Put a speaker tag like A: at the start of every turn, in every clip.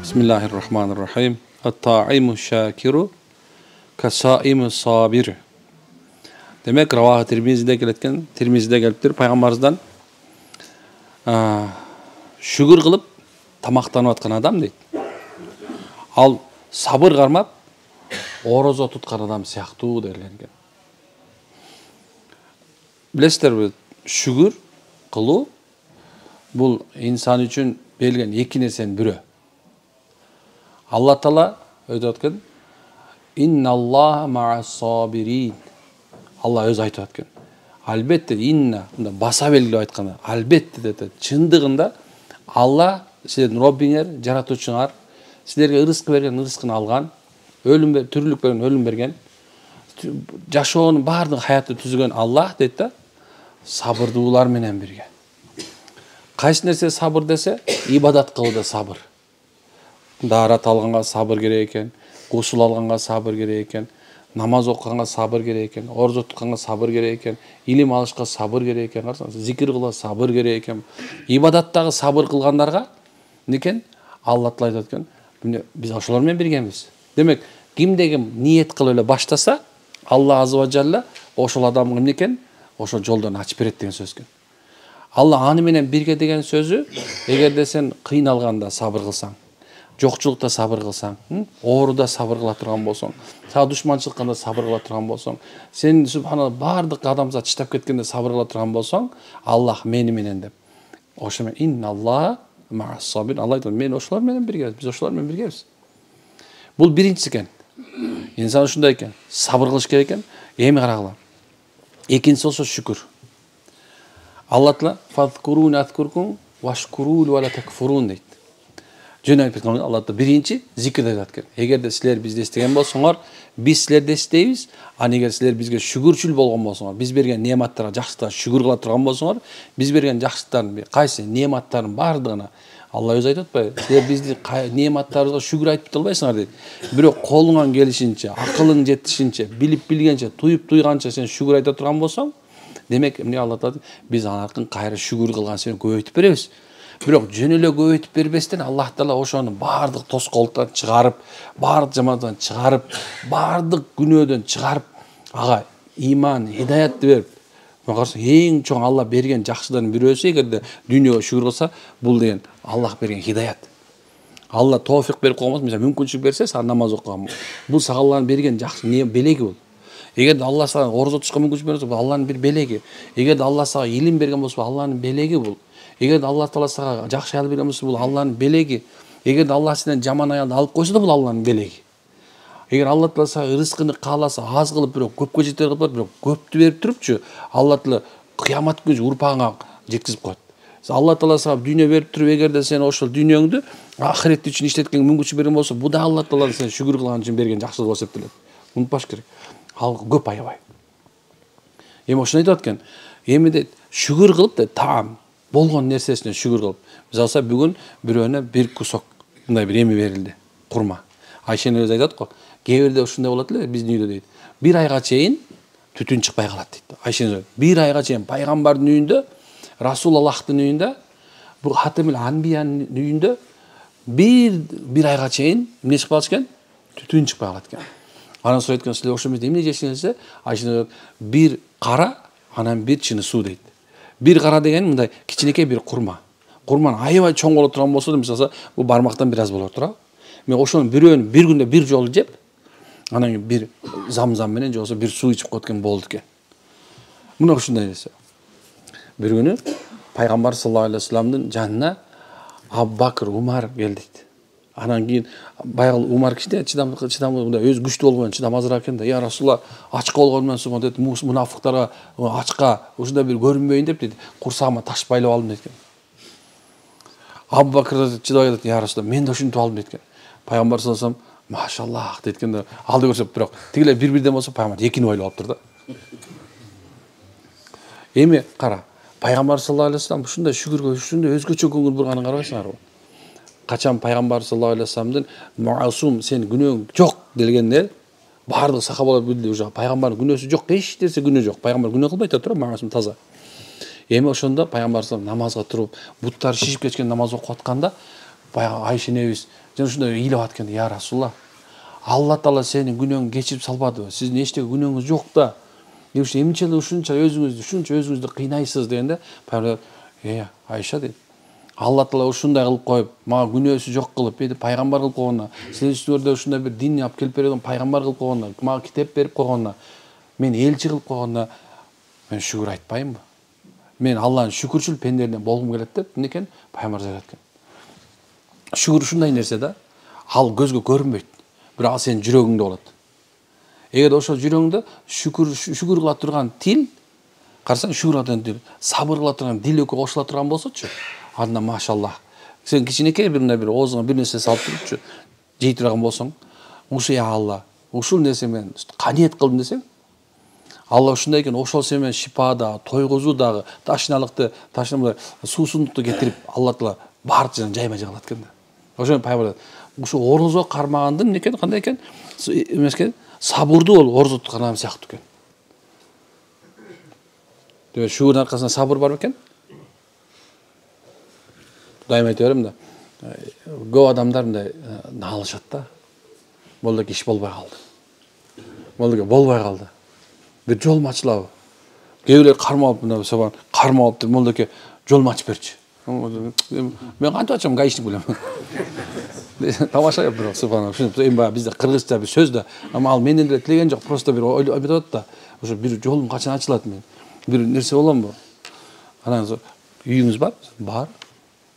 A: Bismillahirrahmanirrahim. At-ta'imu şakiru kasaimu sabir. Demek Ravah Tirmizi'de geletken, Tirmizi'de geliptir Peygamberimizden şükür kılıp tamaqtanıp atkan adam deydi. Al sabır karmap orozo tutkan adam siyahtуу derlenген. Bilesizler bu şükür kılуу bul insan üçün belgen iki nersenin biri. Allah Taala öyle atkan. İnnallaha ma'as sabirin. Allah öz aytып atkan. Albatta inna basa belgilеп aytkаны. Albatta dedi. Çındığında Allah sizin Robbiңер, жаратуучуңар sizlerge ырызкы берген, ырызкыны алган, ölüm türlük bergen, ölüm bergen. Жашоонун баардык хаятты түзгөн Allah дейт да. Sabırдуулар менен бирге. Кайсы нерсе сабыр десе, ибадат кылууда сабыр. Daarat alганга сабыр керек экен, гусул алганга сабыр керек экен, намаз окуганга сабыр керек экен, орзо тутканга сабыр керек экен, илим алышка сабыр керек экен, карасаңыз, зикир кылууга сабыр керек экен. Ибадаттагы сабыр кылгандарга некен Алла Таала айтат экен, биз ошолор менен биргемиз. Демек, кимде ким ниет кылып эле баштаса, Алла азза ва жалла ошол адамга некен ошол жолдон ачып берет деген сөз экен. Алла аны менен бирге деген сөзү, эгерде сен кыйналганда сабыр кылсаң, жокчулукта сабыр кылсаң, ооруда сабыр кыла турган болсоң, сага душманчылыкканда сабыр кыла турган болсоң, сен субханалла баардык адамзат чыдап кеткенде сабыр кыла турган болсоң, Аллах мени менен деп. Ошо менен инналлаха мa'ас сабир. Алла айтат, мен ошолор менен биргебиз, биз ошолор менен биргебиз. Бул биринчиси экен. Инсан ушундай экен, сабыр кылыш керек экен. Эми карагыла. Экинчиси ошо шүкүр. Алла Таала фазкуруни азкуркум вашкуру ва ла такфурун дейт. Жөн айтып Алла Таала биринчи зикирде айтат экен. Эгерде силер бизди эстеген болсоңор, биз силерди эстейбиз. Аны эгер силер бизге шүгүрчүл болгон болсоңор, биз берген неаматтарга жакшылыкка шүгүр кыла турган болсоңор, биз берген жакшылыктардын кайсы неаматтардын баардыгына Алла өзү айтып атпайбы? Силер бизди неаматтарыбызга шүгүр айтып албайсыңар дейт. Бирок колуңан келишинче, акылың жетишинче, билип билгенче, туюп туйганча сен шүгүр айта турган болсоң, демек эмне Алла Таала биз анаркын кайра шүгүр кылган сен көбөйтүп беребиз. Бирок жөн эле көбөйтүп бербестен Аллах Таала ошону баардык тоскоолуктан чыгарып, баардык жамандыктан чыгарып, баардык күнөөдөн чыгарып, ага иман, хидаятты берип, карасаң эң чоң Алла берген жакшылардын бирөөсү эгерде дүйнөгө шүгүр кылса, бул деген Аллах берген хидаят. Алла тоофик берип койгон болсо, мисалы мүмкүнчүлүк берсе, сага намаз окуган. Бул сага Алланын берген жакшы не белеги бул. Эгерде Алла сага орзо тутушка мүмкүнчүлүк берсе, бул Алланын бир белеги. Эгерде Алла сага илим берген болсо, Алланын белеги бул. Эгерде Алла Таала сага жакшы аял берген болсо, бул Алланын белеги. Эгерде Алла сенен жаман аялды алып койсо да, бул Алланын белеги. Эгер Алла Таала сага рызкыны кааласа, аз кылып бирок көпкө жетер кылып, бирок көптү берип турупчу, Алла Таала кыямат күнү урпагыңа жеткизип коет. Алла Таала сага дүйнө берип туруп, эгерде сен ошол дүйнөңдү ахирет үчүн иштеткенге мүмкүнчүлүк берген болсо, бу да Алла Таала сен шүгүр кылган үчүн берген жакшылык болуп эсептелет. Унутпаш керек. Ал көп аябай. Эми ошону айтып аткан. Эми дейт, шүгүр кылып да таам болгон нерсесине шүгүр кылып. Мисалы бүгүн бирөөнө бир кусок мындай бир эми берилди, курма. Айшенин өзү айтат го, кээ бирде ушундай болот эле биздин үйдө дейт. Бир айга чейин түтүн чыкпай калат дейт. Айшенин бир айга чейин пайгамбардын үйүндө, Расулаллахтын үйүндө, бул Хатимул Анбиянын үйүндө бир айга чейин эмне чыкпай калат экен? Түтүн чыкпай калат экен. Анан сурайт экен, силер ошо эмне жешиңер десе, Айшенин бир кара, анан бир чыны суу дейт. Бир кара деген мындай кичинекей бир курма. Курман аябай чоң боло турган болсо, мисалы, бул бармактан бир аз боло турат. Мен ошонун бирөөнү бир күндө бир жолу жеп, анан бир замзам менен же болбосо бир суу ичип кеткен болду экен. Мына ушундай нерсе. Бир күнү пайгамбар саллаллаху алейхи вассаламдын жанына Абу Бакр, Умар келди дейт. Анан кийин баягы Умар кичине чыдам мындай өз күчтүү болгон чыдам азыраак экен да. Я Расулалла, ачка болгон менен субхан дейт, мунафыктарга ачка ушундай бир көрүнбөйүн деп дейт, курсагыма таш байлап алдым дейт экен. Абу Бакр чыдабай айтат, я Расулалла, мен да ушинтип алдым дейт экен. Пайгамбар саллаллаху алейхи вассалам, машаллах дейт экен да, алды көрсөп, бирок тигилер бир-бирден болсо пайгамбар экини байлап алыптыр да. Эми кара, пайгамбар саллаллаху алейхи вассалам ушундай шүгүргө ушундай өзгөчө көңүл бурганын карабайсыңарбы? Качан пайгамбар саллаллаху алейхи вассаламдын маасум, сен күнөөң жок делгенде баардык сахабалар билди, уже пайгамбардын күнөөсү жок, эч нерсе күнөө жок. Пайгамбар күнөө кылбайт тура, маасум таза. Эми ошондо пайгамбар саллаллаху намазга туруп, буттары шишип кеткен намаз окуп атканда, баягы Айша энебиз жана ушундай ыйлап аткан, я Расулалла, Алла Таала сенин күнөөңдү кечирип салбадыбы? Сиздин эчтеги күнөөңүз жок да. Эмче ушунча өзүңүздү кыйнайсыз дегенде, пайгамбар Айша дейт. Алла Таала ушундай кылып коюп, мага күнөөсү жок кылып, эди пайгамбар кылып койгонуна, силер үстүңөрдө ушундай бир дин алып келип берген пайгамбар кылып койгонуна, мага китеп берип койгонуна, мен элчи кылып койгонуна мен шүгүр айтпаймынбы? Мен Алланын шүкүрчүл пендеринен болгум келет деп эмнекен пайгамбар айткан. Шүгүр ушундай нерсе да, ал көзгө көрүнбөйт, бирок ал сенин жүрөгүңдө болот. Эгер ошол жүрөгүңдө шүгүр кыла турган тил, карасаң шүгүр кыла турган тил, сабыр кыла турган дил экөө кошула турган болсочу, анда машаллах. Сен кичинекей бир оозуңа бир нерсе салып турупчу, жей турган болсоң, ушу я Алла, ушул нерсе мен каниет кылдым десең, Алла ушундай экен, ошол сен менен шипа да, тойгузуу дагы, ташналыкты, суусундукту кетирип, Алла Таала баары жерин жайма жыгалат экен да. Ошол пайгамбар ушу орозо кармагандын эмне экен, кандай экен? Эмес экен? Сабырдуу бол, орозо туткан сыяктуу экен. Демек шүгүрдүн аркасында сабыр бар бекен? Дайым айтып берем да. Көп адамдар мындай наалышат да. Болдоки иш болбой калды. Болдоки болбой калды. Бир жолум ачылабы? Кээ бирлер кармап мына собан кармап туруп, болдоки жолум ачып берчи. Мен кантип ачам, гаишник билем. Тамаша бирок субханалла. Эми баягы бизде кыргызча бир сөз да, ама ал менден деле тилеген жок, просто бир айтып атат да. Ошо бир жолум качан ачылат мен? Бир нерсе боламбы? Анан үйүңүз бар? Бар.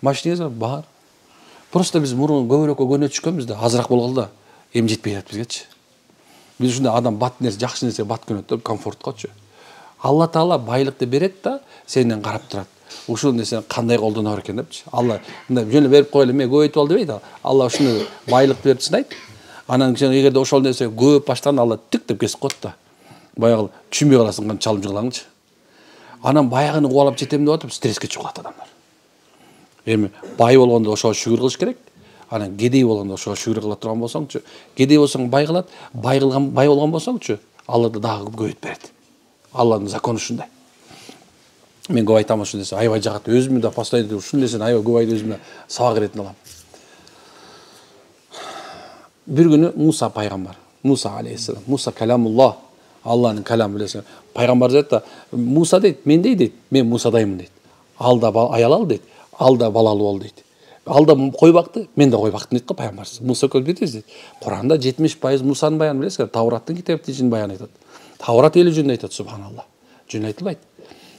A: Машинаңыз бар? Бар. Просто биз мурун көбүрөккө көнө түшкөнбүз да, азыраак болгон да. Эми жетпей жатат бизгечи. Биз ушундай адам бат нерсе, жакшы нерсе бат көнөт да, комфорткочу. Алла Таала байлыкты берет да, сенден карап турат. Ушул нерсени кандай колдонор экен депчи. Алла мындай жөн берип коелу, мен көбөйтүп ал дебейт. Алла ушуну байлыкты берип сынайт. Анан эгерде ошол нерсе көп баштаганда Алла тик деп кесип коет да. Баягы түшүнбөй каласың, кантип чалым жыгылаңчы. Анан баягыны кубалап жетем деп атып стресске чыгып калат адамдар. Эми бай болгондо ошого шүгүр кылыш керек. Анан кедей болгондо ошого шүгүр кыла турган болсоңчу, кедей болсоң бай кылат, бай болгон болсоңчу, Алла да дагы көбөйтүп берет. Алланын закону ушундай. Мен көп айтам ушул нерсе, аябай жагат. Өзүмдү да постоянно ушул нерсени аябай көп айтып өзүмө сабак иретин алам. Бир күнү Муса пайгамбар, Муса алейхиссалам, Муса каламуллах, Алланын каламы билесиң. Пайгамбар дейт да, Муса дейт, мендей дейт, мен Мусадаймын дейт. Ал да аял ал дейт, ал да балалуу бол дейт. Ал да кой бакты, мен да кой бактым дейт го пайгамбар. Муса экөөбүз бирдейбиз дейт. Куранда 70% Мусанын баянын билесиңер, Тавраттын китептин ичинин баян айтат. Таврат эли жөнүндө айтат, субханалла. Жөн айтылбайт.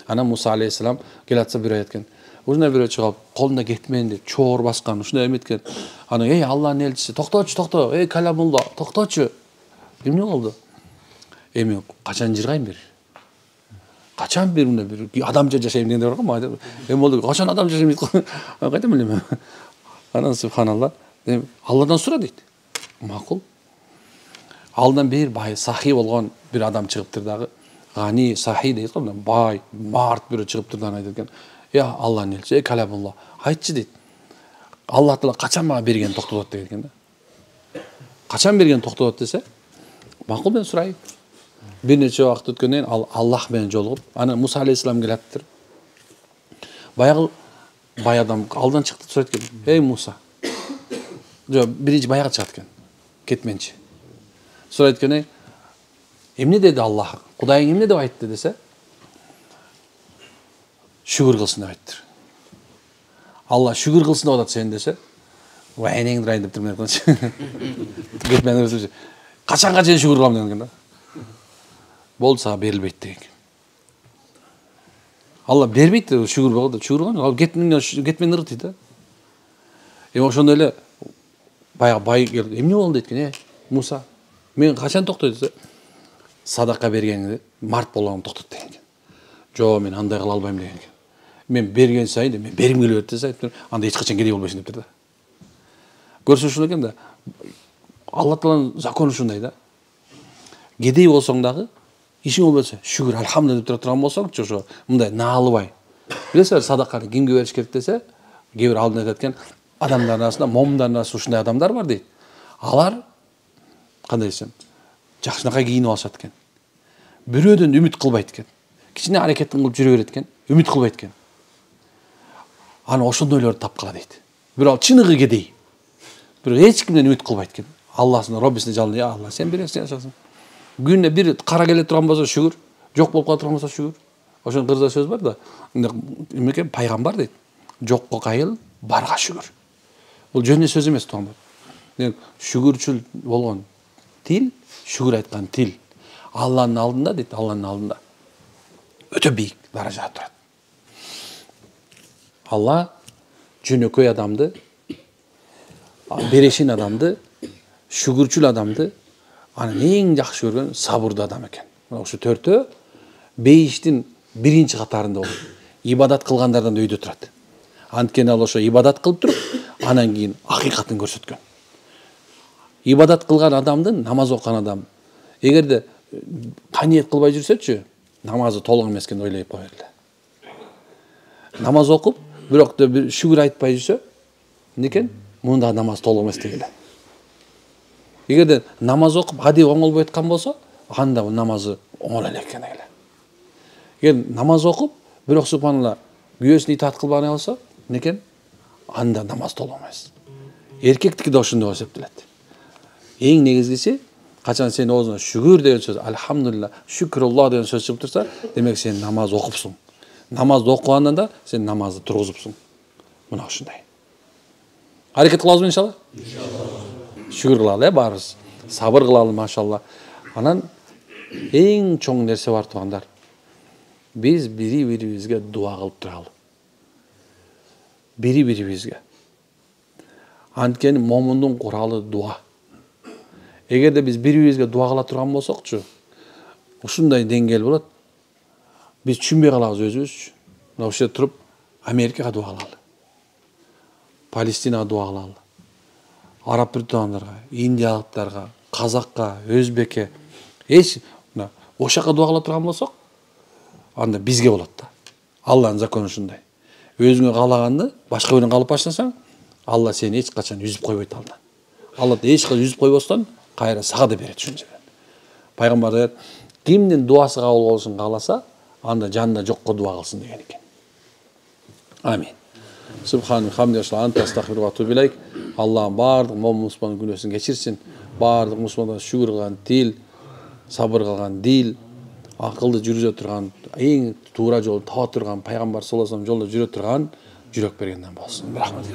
A: Анан Муса алейхиссалам келатса бирөө айткан. Ушундай бирөө чыгып, колунда кетмен деп чоор баскан, ушундай эметкен. Анан Алланын элчиси, токто, каламулла, токточу. Эмне болду? Эми качан жыргайм бир? Качан бир мындай бир адамча жашайм дегенде бар го. Эми болду, качан адам жашайм дейт го. Кайдан билем. Анан субханалла, Алладан сура дейт. Макул. Алдан бир бай, сахи болгон бир адам чыгыптыр дагы. Гани, сахи дейт го, бай, март бирөө чыгыптыр да айтат экен. Алланын элчиси, каламулла, айтчы дейт. Алла Таала качан мага берген токтотот деген экен да. Качан берген токтотот десе, макул мен сурайын. Бир нече убакыт өткөндөн кийин Аллах менен жолугуп, анан Муса алейхиссалам келатыр. Баягы бай адам алдан чыкты, сурайт экен. Муса. Жок, биринчи баягы чыгат экен. Кетменчи. Сурайт экен, эмне деди Аллах? Кудайың эмне деп айтты десе? Шүгүр кылсын деп айттыр. Алла шүгүр кылсын деп атат сен десе, энеңди ырайын деп турмун айтканчы. Кетмен өрсү. Качанга чейин шүгүр кылам деген экен да. Болду сага берилбейт деген. Алла бербейт шүгүр болгондо, шүгүр кылган, ал кетмен ырыт дейт да. Ошондой эле баягы бай келип, эмне болду дейт Муса, мен качан токтойт десе, садака бергенди март болгондо токтот деген экен. Жок, мен андай кыла албайм деген экен. Мен берген сайын, мен берим келе берет десе, анда эч качан кедей болбойсуң дептир да. Көрсө ушул экен да. Алла Тааланын закону ушундай да. Кедей болсоң дагы, ишиң болбосо, шүгүр, алхамдулилlah деп тура турган болсоңчу, ошо мындай наалыбай. Билесиңер, садаканы кимге бериш керек десе, кээ бир алдын айтат экен, адамдардын арасында, момундардын арасында ушундай адамдар бар дейт. Алар кандай десем, жакшынакай кийинип алышат экен. Бирөөдөн үмүт кылбайт экен. Кичине аракетин кылып жүрө берет экен, үмүт кылбайт экен. Аны ошондойлорду тапкыла дейт. Бирок ал чыныгы кедей. Бирок эч кимден үмүт кылбайт экен. Алласына, Роббисине жалынып, "Я Алла, сен бересиң, ашасың. Күнүнө бир кара келе турган болсо шүгүр, жок болуп кала турган болсо шүгүр." Ошон кыргызда сөз бар да. Эме экен, пайгамбар дейт. Жокко кайыл, барга шүгүр. Бул жөн эле сөз эмес туугандар. Демек, шүгүрчүл болгон тил, шүгүр айткан тил Алланын алдында дейт, Алланын алдында өтө бийик даражада турат. Алла жөнөкөй адамды, берешин адамды, шүгүрчүл адамды, анын эң жакшы көргөн сабырдуу адам экен. Ошо төртөө бейиштин биринчи катарында болот. Ибадат кылгандардан да өйдө турат. Анткени ал ошо ибадат кылып туруп, анан кийин акыйкатын көрсөткөн. Ибадат кылган адамдын, намаз окуган адам, эгерде каниет кылбай жүрсөчү, намазы толук эмес экенин ойлоп кое бергиле. Намаз окуп, бирок да бир шүгүр айтпай жүрсө, некен? Мында намаз толук эмес дегиле. Эгерде намаз окуп адип оңолбой аткан болсо, анда намазы оңол элек экен дегиле. Эгер намаз окуп, бирок субханалла күйөөсүнө итаат кылбаган болсо, некен? Анда намаз толук эмес. Эркектики да ошондой болуп эсептелет. Эң негизгиси, качан сен оозуңан шүгүр деген сөз, альхамдулилла, шүкруллах деген сөз чыгып турса, демек сен намаз окупсуң. Намазды окугандан да сен намазды тургузупсуң. Мына ушундай. Аракет кылабызбы иншалла? Шүгүр кылалы, баарыбыз. Сабыр кылалы, машалла. Анан эң чоң нерсе бар туугандар. Биз бири-бирибизге дуа кылып туралы. Бири-бирибизге. Анткени момундун куралы дуа. Эгерде биз бири-бирибизге дуа кыла турган болсокчу, ушундай деңгээл болот. Биз түшүнбөй калабыз өзүбүзчү. Мына ошо туруп Америкага дуа кылалы. Палестинага дуа кылалы. Араб биртугандарга, индиялыктарга, казакка, өзбекке, эч мына ошака дуа кыла турган болсок, анда бизге болот да. Алланын закону ушундай. Өзүңө каалаганды башка бирөөнө калып баштасаң, Алла сени эч качан үзүп койбойт алдан. Алла эч качан үзүп койбостон, кайра сага да берет ушун жерден. Пайгамбар айтат, кимдин дуасы кабыл болушун кааласа, анда жанында жокко дуа кылсын деген экен. Амин. Субхану хамди анта астагфиру ва атубу илейк. Аллахым бардык мусулмандын күнөөсүн кечирсин. Бардык мусулмандар шүгүр кылган тил, сабыр кылган дил, акылды жүргүзө турган, эң туура жолду таба турган пайгамбар саллаллаху алейхи вассалам жолдо жүрө турган жүрөк бергенден болсун. Рахмат.